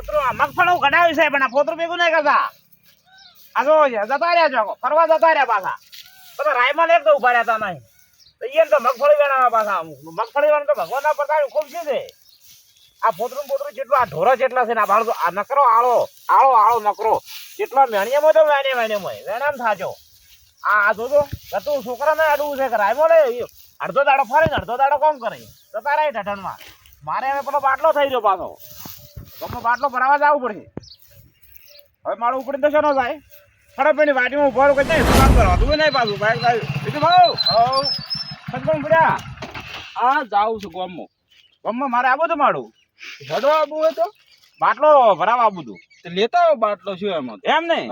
પોતરો મગફળું કઢાવ્યું છે પણ આ પોતરું ભેગું નહીં કરતા. આ જો જતા રહ્યા છો ફરવા જતા રહ્યા પાછા. બધા રાયમાં એક તો ઉભા રહેતા નહીં. તો એને તો મગફળી વેણાવા પાછા મગફળી વેણ તો ભગવાનના પ્રકાર ખૂબ છે. આ પોતરું જેટલું આ ઢોરો જેટલા છે ને આ નકરો આળો નકરો જેટલા મેણિયામાં તો વેણામ થાજો. આ જોજો તું છોકરાને અડવું છે કે રાયમાં લે અડધો દાડો ફરે ને અડધો દાડો કોમ કરે જતા રહે ઢઢણમાં. મારે હવે પેલો બાટલો થઈ ગયો પાછો. તો બાટલો ભરાવા જવું પડશે. હવે મારું ઉપડી તો શેનો જાય ખડપેની વાટીમાં ઉભા રહું કઈ કામ કરવા તું નહીં પાછું બાઈક આવ્યું બીજું ભાવ સદગમ પડ્યા. હા જાઉં છું ગામમાં મારે આવું હતું મારું ઝડો આવું હોય તો બાટલો ભરાવા આવું હતું લેતા આવો બાટલો શું એમાં એમ નહીં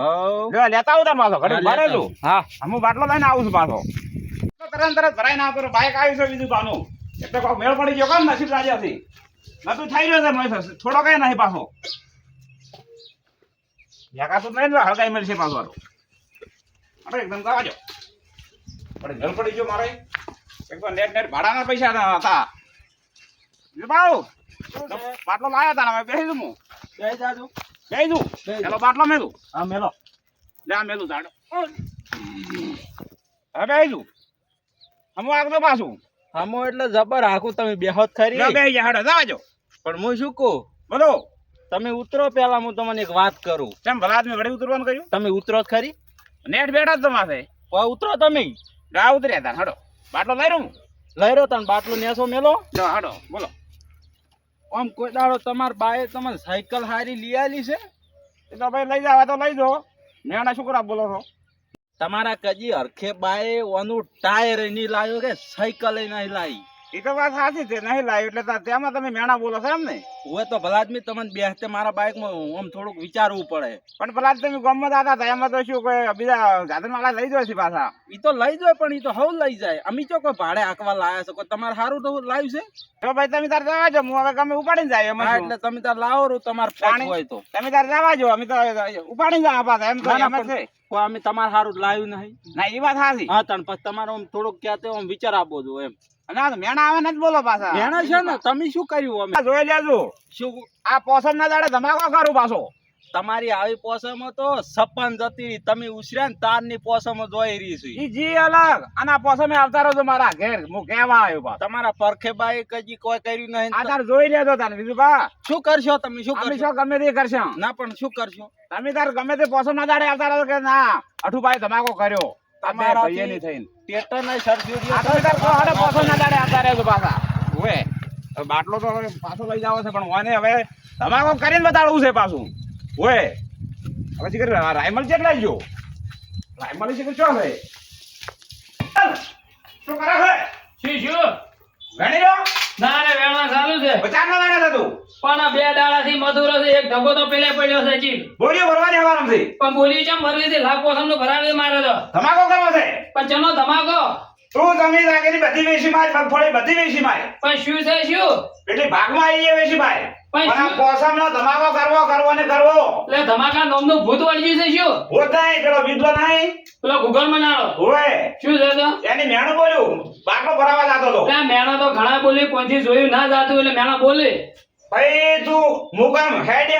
લેતા આવું તાર પાછો ઘડી ભરેલું. હા હું બાટલો લઈને આવું છું પાછો. તરત ભરાઈ ના કરો બાઈક આવ્યું છે બીજું પાનું એટલે કોઈ મેળ પડી ગયો કામ નસીબ રાજાથી નતું થઈ રહ્યો છે થોડો કઈ નહીં પાછો યાકાતું નહીં હળગાઈ મળશે પાછો અરે એકદમ કાવાજો પણ મેળ પડી ગયો મારે એકદમ નેટ ભાડાના પૈસા હતા. બાટલો લાયા હતા ને બેસી દઉં હું બેસી દઉં પેલો બાટલો મેલું હા મેલો લે આ મેલું ઝાડો હવે બેસી દઉં હમ આગળ પાછું આમો એટલે જબર આખું તમે બેહોત ખરી બે હાડે જવાજો પણ હું શું કહું બોલો તમે ઉતરો પેલા હું તમને એક વાત કરું. કેમ ભલા આદમી વડે ઉતરવાનું કહ્યું તમે ઉતરો જ ખરી નેટ બેઠા જ તમારે ઉતરો તમે ગા ઉતર્યા તા હડો બાટલો લઈ રહ્યું લઈ રહ્યો તને બાટલો નેસો મેલો હડો બોલો આમ કોઈ દાડો તમાર બાએ તમને સાયકલ હારી લઈ આલી છે એ તો ભાઈ લઈ જાવ તો લઈ જાઓ મેણા શું કરવા બોલો છો તમારા કજી હરખે બાએ ઓનું ટાયર નહીં લાવ્યો કે સાયકલ નહીં લાવી એ તો વાત સાચી છે નહીં લાવ્યું એટલે તેમાં તમે મેણા બોલો છો એમ ને હોય તો ભલા આદમી તમને બેસતે મારા બાઇકમાં આમ થોડુંક વિચારવું પડે પણ પેલા તમે ગામમાં દાદા હતા એમાં તો શું કોઈ બીજા સાધન વાળા લઈ જાય છે પાછા ઈ તો લઈ જાય પણ ઈ તો હવ લઈ જાય અમે તો કોઈ ભાડે આંકવા લાયા છો તમારે સારું તો લાવ્યું છે તો ભાઈ તમે તાર જવા જો હું હવે ગમે ઉપાડીને જાય એમાં શું? એટલે તમે તાર લાવો રો તમારે પાણી હોય તો તમે તાર જવા જો અમે તો ઉપાડીને જવા પાછા એમ તો એમ જ છે કોઈ અમે તમારે સારું લાવ્યું નહીં ના એ વાત સાચી હા તણ પછી તમારે આમ થોડુંક ક્યાં આમ વિચાર આપો છો એમ ના તો મેણા આવે ને જ બોલો પાછા મેણા છે ને તમે શું કર્યું અમે જોઈ લેજો શું આ પોસમ ના દાડે ધમાકો કરું પાછો તમારી આવી પોસમો તો સપન જતી રહી. તમે ઉછર્યા ને તારની પોસમો જોઈ રહી છે ઈ જી અલગ અને આ પોસમે આવતા રહો મારા ઘેર હું કેવા આવ્યો બા તમારા પરખે બાઈ કજી કોઈ કર્યું નહીં આ તાર જોઈ લેજો તાર બીજું બા શું કરશો તમે શું અમે કરશો શું ગમે તે કરશો ના પણ શું કરશો તમે તાર ગમે તે પોસમ ના દાડે આવતા રહો કે ના અઠુભાઈ ધમાકો કર્યો તમારા ભાઈએ ની થઈને ટેટર ના સરજ્યુડિયો આ તમે તાર કોહડે પોસમ ના દાડે આવતા રહેજો પાછા ઓએ બાટલો તો હવે પાછો લઈ જાવ છે પણ ઓને હવે ધમાકો કરીને બતાડવું છે પાછું ઓએ હવે શીખર રાયમલ કેટલા ગયો રાયમલ શીખર શું છે શું કરે છે શું ગણી લો ના રે વેણવા ચાલુ છે બચાર ના લાગે તું પણ આ બે દાડાથી મધુરો છે એક ઢગો તો પેલે પડ્યો છે જી બોલીઓ ભરવાની હવાનું છે પણ બોલી ચમ ભરવી છે લાખ પોસમ નું ભરાવી મારે તો ધમાકો કરવો છે પણ ચનો ધમાકો તું જમીન આગળની બધી વેચી માર મગફળી બધી વેચી માર પણ શું છે શું એટલે ભાગમાં આવીએ વેચી માર પણ પણ આ શું? પોસમનો ધમાકો કરવો ને કરવો એટલે ધમાકા નામનું ભૂત વળગ્યું છે શું હોત નહીં પેલો વિદ્વાન નહીં પેલો ગૂગલ માં નાળો ઓએ શું છે તો એની મેણું બોલ્યું બાટલો ભરાવા જતો હતો ત્યાં મેણો તો ઘણા બોલી કોઈથી જોયું ના જાતું એટલે મેણા બોલે ભાઈ તું મુકામ હેડ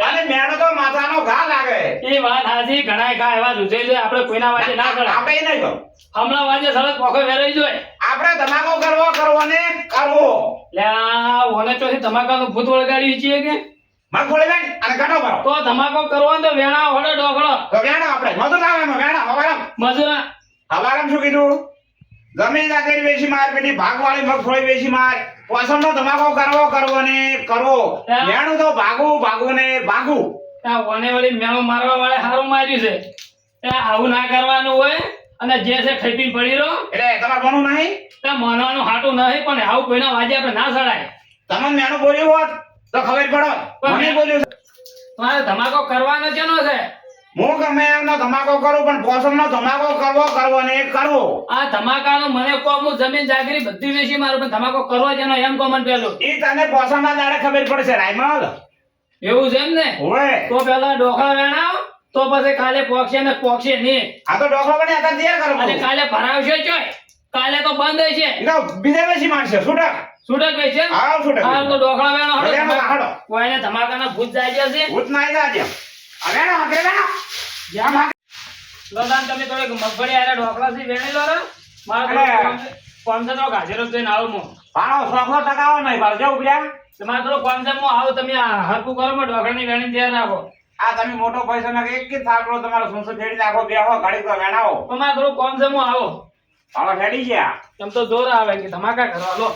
અને મેણો તો માથાનો ઘા લાગે એ વાત હાજી ઘણા ઘા એવા જુજે છે આપણે કોઈના વાજે ના ચડે આપણે ઈ નહીં કહો હમણાં વાજે સરસ પોખો વેરાઈ જોઈએ આપણે ધમાકો કરવો ને કરવો લે આ ઓને ચોથી ધમાકાનું ભૂત વળગાડ્યું છે કે મગફળી લઈને અને કાઢો ભરો તો ધમાકો કરવાનો તો વેણા હોડે ડોકળો તો વેણો આપણે મધુર આવે એમાં વેણો હવારામ મજૂરા હવારામ શું કીધું જમીન આગળ વેચી માર પેલી ભાગવાળી મગફળી વેચી માર પોસમનો ધમાકો કરવો ને કરવો હા. વેણું તો ભાગવું ને ભાગવું ત્યાં ઓને વળી મેણું મારવા વાળે હારું માર્યું છે ત્યાં આવું ના કરવાનું હોય અને જે છે ખઈપીને પડી રહો એટલે તમારે બનવું નહીં ત્યાં માનવાનું હાટું નહીં પણ આવું કોઈના વાજે આપણે ના ચડાય તમને મેણું બોલ્યું હોત તો ખબર પડો મને બોલ્યું છે. તમારે ધમાકો કરવાનો છે નો છે હું ગમે એમનો ધમાકો કરું પણ પોસમનો ધમાકો કરવો ને કરવો આ ધમાકાનો મને કહો હું જમીન જાગીરી બધી વેચી મારું પણ ધમાકો કરવો છે એમ કહો મને પેલું ઈ તને પોસમના દાડે ખબર પડશે રાયમલ એવું છે એમ ને ઓય તો પેલા ડોખા વેણાવ તો પછી કાલે પોક્ષે ને પોક્ષે નહીં આ તો ડોકરો બને અત્યારે તૈયાર કરો અને કાલે ભરાવશે ચોય કાલે તો બંધ છે ઈ તો બીજા વેચી મારશે છૂટક. છૂટક ભાઈ છે હા છૂટક. હાલ તો ડોકળા વેણો વેણો હાડો. કોઈને ધમાકાના ભૂત જાય છે ભૂત નાઈ જાજે. હવે ના વેણા. જ્યાં ભાગ. લોદાન તમે થોડીક મગફળી આરે ઢોકળા થી વેણી લો રે મારે અલે. કોમસે તો ગાજરો જોઈને આવું હું ભાણો સોખલો ટકાવો નહીં બાર જાવ ઉભ્યા. તમારે થોડો કોમસે હું આવું તમે આ હરકું કરો માં ઢોકળાની વેણી તૈયાર રાખો આ તમે મોટો પૈસો નાખે એક જ થાકલો તમારો સંસો ફેડી નાખો બેહો ઘડી તો વેણાવો. તમારે થોડું કોમસે હું આવો ભાણો હેડી ગયા. એમ તો જોર આવે કે ધમાકા કરવા લો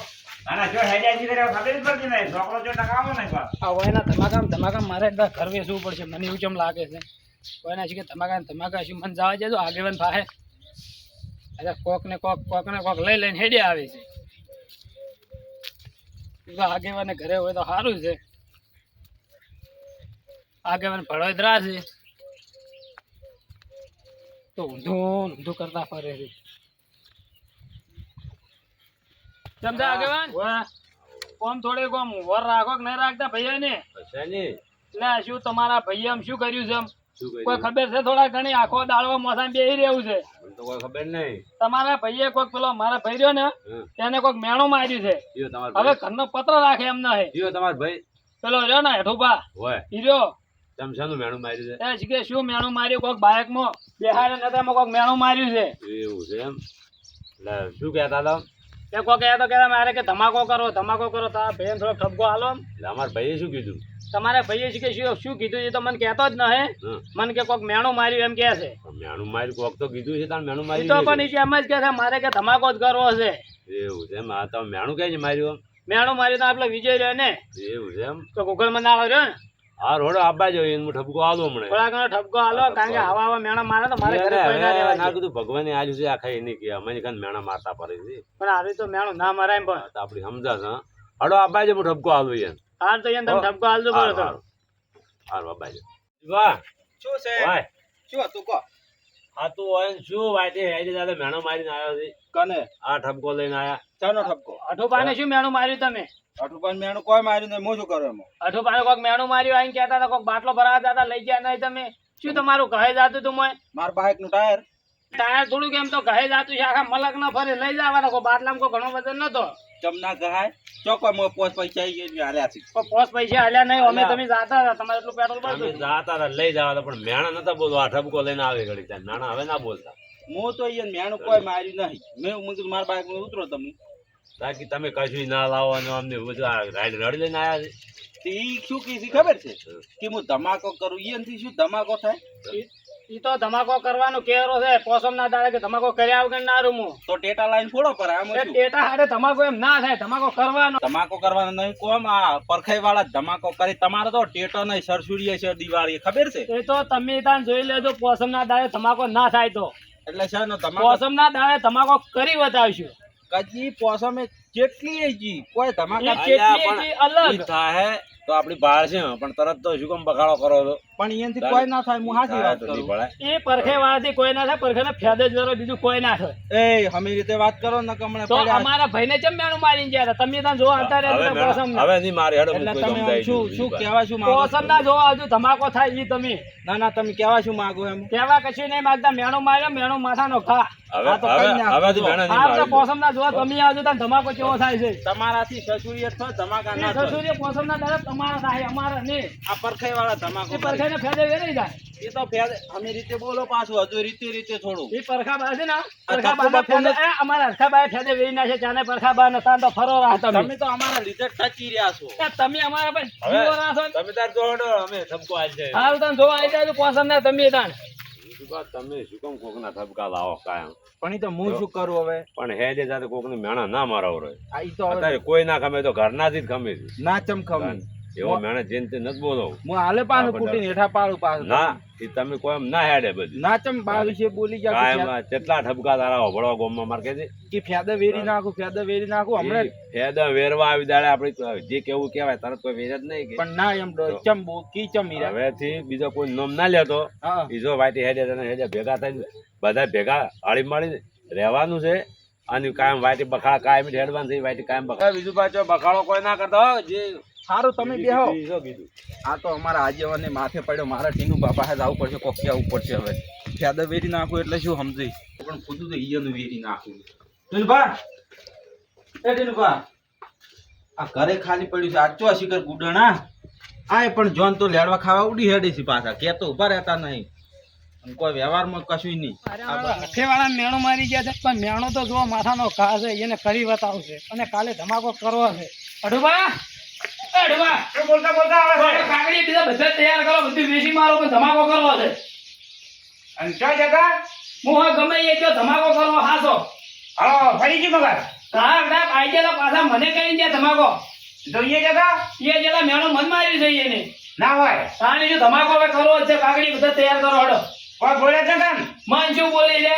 અને જો હેડ્યા જી કરે ખબર જ પડતી નહીં. સોખલો જો ટકાવો નહીં બાર. આ વયના ધમાકા મારે એકદમ ઘર વેચવું પડશે મને એવું કેમ લાગે છે કોઈના છે કે ધમાકા શું મને જવા દેજો આગેવાન પાસે અરે કોક ને કોક લઈ લઈને હેડે આવે છે આગેવાને ઘરે હોય તો સારું છે આગેવાન ભળોદરા છે તો ઊંધું કરતા ફરે છે સમજા આગેવાન કોમ થોડી કોમ વર રાખો કે નહીં રાખતા ભૈયા ને એટલે શું તમારા ભૈયા શું કર્યું છે કોઈ ખબર છે થોડા ઘણી આખો દાળવા મોસા બેહી રહ્યું છે ખબર નહીં. તમારા ભાઈએ કોઈક પેલો મારા ભાઈ રહ્યો ને તેને કોઈક મેણું માર્યું છે હવે ઘરનો પત્ર રાખે એમ ના હે તમારો ભાઈ પેલો રહ્યો ને હેઠુભા હોય ઈ રહ્યો તમે શાનું મેણું માર્યું એ શીખે શું મેણું માર્યું કોઈક બાઇક માં બેહાડે નતામાં કોઈક મેણું માર્યું છે છે? એવું છે એમ. એટલે શું કહેતા હતા? તે કોઈક એ તો કહેતા મારે કે ધમાકો કરો તારા ભાઈને થોડો ઠપકો હાલો એમ. એટલે અમારા ભાઈએ શું કીધું? તમારા ભાઈએ શીખે શું કીધું એ તો મને કહેતો જ ન હે હમ. મને કે કોઈક મેણું માર્યું એમ કે છે મેણું માર્યું કોક તો કીધું છે તારે મેણું ઈ માર્યું તો નહીં પણ ઈ કે એમ જ કે છે મારે કે ધમાકો જ કરવો છે કે? એવું છે એમ. આ તમે મેણું કઈ માર્યું? મેણું માર્યું તો આપણે વિજય રહ્યો ને એવું છે એમ. તો ગૂગલમાં ના આવ્યો ને હા રોડો આપવા જોઈએ એનું ઠપકો આલો હમણાં. થોડા ઘણો ઠપકો હાલો કારણ કે હવા મેણા મારે તો મારે ઘરે કોઈ ના હવે રહેવા ના દે. કીધું ભગવાને આલ્યું છે આખા એની કે અમે કાન મેણા મારતા પડે છે પણ આવી તો મેણું ના મરાય એમ પણ તો આપડી સમજા છે. હડો આપવા જાય હું ઠપકો આલું યાર. હાલ તો એને તમે ઠપકો હાલજો બરો તો હારું આપવા જાય. વાહ શું છે વાહ શું હતું કો આ તો હોય ને શું વાતે હેડી દાદા મેણો મારીને આવ્યો છે. કને આ ઠપકો લઈને આયા. ચાનો ઠપકો અઠુપાને શું મેણું માર્યું તમે અઠુપાન મેણું કોઈ માર્યું નહીં હું શું કરું એમાં અઠુપાને કોઈક મેણું માર્યું આઈને કહેતા હતા કોઈક બાટલો ભરાવા જતા લઈ ગયા નહીં તમે શું તમારું કહે જાતું તું મોય મારા બાઇક નું ટાયર ટાયર થોડું કેમ તો કહે જાતું છે આખા મલક ના ફરે લઈ જવાના કોઈ બાટલામાં કોઈ ઘણો વજન નતો ચમ ના કહાય ચોકો મો પોચ પૈસા આવી ગયા હાલ્યા છે કોઈ પોસ પૈસા હાલ્યા નહીં અમે તમે જાતા હતા તમારે એટલું પેટ્રોલ અમે પડતું જાતા હતા લઈ જવા હતા પણ મેણા નતા બોલવા આ ઠપકો લઈને આવે ઘડી ત્યાં મેણા હવે ના બોલતા. હું તો અહીંયા મેણું કોઈ માર્યું નહીં મેં કીધું મારા બાઇક માં ઉતરો તમે તાકી તમે કશું ના લાવો અને અમને બધું આ રાઈડ રડી લઈને આયા છે. તે ઈ શું કીધી ખબર છે કે હું ધમાકો કરું એનાથી શું ધમાકો થાય ઈ તો ધમાકો કરવાનો કેરો છે પોસમ ના દાડે કે ધમાકો કર્યા વગર ના રૂમું તો ટેટા લાઈન ફોડો પર આમાં શું ટેટા હાડે ધમાકો એમ ના થાય ધમાકો કરવાનો ધમાકો કરવાનો નહીં કોમ આ પરખાઈ વાળા ધમાકો કરી તમારે તો ટેટો નહીં સરસુડીએ છે દિવાળી ખબર છે એ તો તમે તાન જોઈ લેજો પોસમ ના દાડે ધમાકો ના થાય તો એટલે છે ને ધમાકો પોસમ ના દાડે ધમાકો કરી બતાવશું કજી પોસમે કેટલી જી કોઈ ધમાકા એ કેટલી પણ જી અલગ ઈ થાય તો આપડી બહાર છે પણ તરત તો શું કામ બગાડો કરો છો? પણ એનાથી કોઈ ના થાય હું હાચી વાત તો નહીં કરું ભળાય. એ પરખે વાળાથી કોઈ ના થાય પરખે ફેદ જ કરો બીજું કોઈ ના થાય એ હમી રીતે વાત કરો ને કમણે તો પડ્યા અમારા ભાઈને ચમ મેણું મારીને ગયા હતા તમે ત્યાં જોવા આવતા હવે રહ્યા પોસમ મેણા- હવે નહીં મારી હેડો હું એટલે કોઈ તમે સમજાય શું નહીં. શું કહેવા શું માંગો પોસમ ના જોવા આવજો ધમાકો થાય ઈ તમે ના ના તમે કહેવા શું માંગો એમ કેવા કશું નહીં માંગતા મેણું માર્યો મેણું માથાનો ખા હવે આ તો કઈ હવે ના હવેથી મેણા નહીં આ બધા મારી. પોસમ ના જોવા તમે આવજો ત્યાં ધમાકો કેવો થાય છે તમારાથી સસુરિયત થાય ધમાકા ના થાય સસુરી પોસમ ના દાડે તમારા થાય અમારા નહીં આ પરખાઈ વાળા ધમાકો એ પરખાઈને ફેદે વેરી જાય એ તો ફેર હમી રીતે બોલો પાછું હજુ રીતે થોડું એ પરખા બા છે ને આ પરખા ધક્કો બા બક્કો ફેદે એ અમારા હરખા બા ફેદે વેરી નાખે ચાને પરખા બા નતા તો ફરો રાહ તમે તમે તો અમારા લીધે ટચી રહ્યા છો એ તમે અમારા પર હવે જીવો રાહ છો ને. તમે તાર જો હેડો અમે ઠપકો આલ છે. હાલ તમે જોવા આવી જાય તો પોસમ ના તમે તાણ બીજું વાત તમે શું કામ કોકના ઠપકા લાવો કાયમ? પણ એ તો હું શું કરું હવે પણ હેડે સાથે કોકને મેણા ના મારાવો રહે. આ ઈ તો હવે અત્યારે કોઈ ના ખમે તો ઘરનાથી જ ખમે છે. ના ચમખમ એવો મેણા જેને તે નથી બોલો. હું હાલે પાછું કૂટીને હેઠા પાડું પાછું ના એ તમે કોઈ એમ ના હેડે બધું ના ચમ બા વિશે બોલી ગયા કાયમ આ કેટલા ઠપકા તારા હોભળવા ગોમમાં માર કે છે કે ફેદા વેરી નાખું હમણાં ફેદા વેરવા આવી દાડે આપણે જે કેવું કહેવાય તરત કોઈ વેર જ નહીં કે પણ ના એમ ચમ કી ચમ હીરા હવેથી બીજો કોઈ નામ ના લેતો. હા બીજો વાટી હેડે તને હેડે ભેગા થઈને બધા ભેગા હળી મળી રહેવાનું છે અને કાયમ વાટી બખાડા કાયમ હેડવાનું છે. વાટી કાયમ બખાડા બીજું પાછો બખાડો કોઈ ના કરતો હો. જે સારું તમે બેહો બીજું કીધું આ તો અમારા આગેવાને માથે પડ્યો મારા ટીનું બાપા હાથ આવવું પડશે કોક આવવું પડશે હવે ફેદા વેરી નાખું એટલે શું સમજી પણ ખુદું તો ઈયાનું વેરી નાખું દિનુભા, એ દિનુભા, આ ઘરે ખાલી પડ્યું છે આ ચો શિખર ગુડણા આય પણ જોન તો લેડવા ખાવા ઉડી હેડે છે પાછા કે તો ઉભા રહેતા નહીં અને કોઈ વ્યવહારમાં કશું નહીં. વાળા મેણો મારી ગયા છે પણ મેણો તો જો માથાનો ઘા છે એને કરી બતાવશે અને કાલે ધમાકો કરવો છે. અઢુબા, અઢુબા, શું બોલતા બોલતા આવે છે? કાગડી બીજા બધા તૈયાર કરો, બધું વેચી મારો પણ ધમાકો કરવો છે. અને ક્યાં જતા? હું હવે ગમે એ કયો ધમાકો કરવો હાસો. હાલો ફરી ગયું મગર હા ના આઈડિયા પાછા મને કઈ ગયા ધમાકો જોઈએ જતા એ જેલા મેણો મન મારી છે એને ના હોય તાણી જો ધમાકો હવે કરવો જ છે કાગડી બધા તૈયાર કરો હડો. કોઈ બોલે છે કેમ મન શું બોલી લે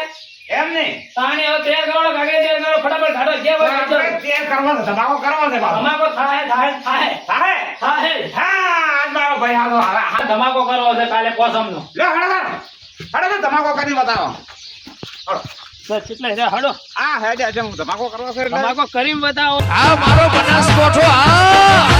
એમ નહીં તાણી હવે તૈયાર કરો કાગડી તૈયાર કરો ફટાફટ કાઢો જે હોય આપણે કરજો. તૈયાર કરવો છે ધમાકો કરવો છે બાબા ધમાકો થાય થાય થાય થાય થાય. હા આજ મારો ભાઈ હાલો આ ધમાકો કરવો છે કાલે પોસમનો. લે હળો ધમાકો કરી બતાવો બસ એટલે રે હડો આ હેડે છે ધમાકો કરવો છે એટલે ધમાકો કરીને બતાવો. આ મારો બનાસકોઠો આ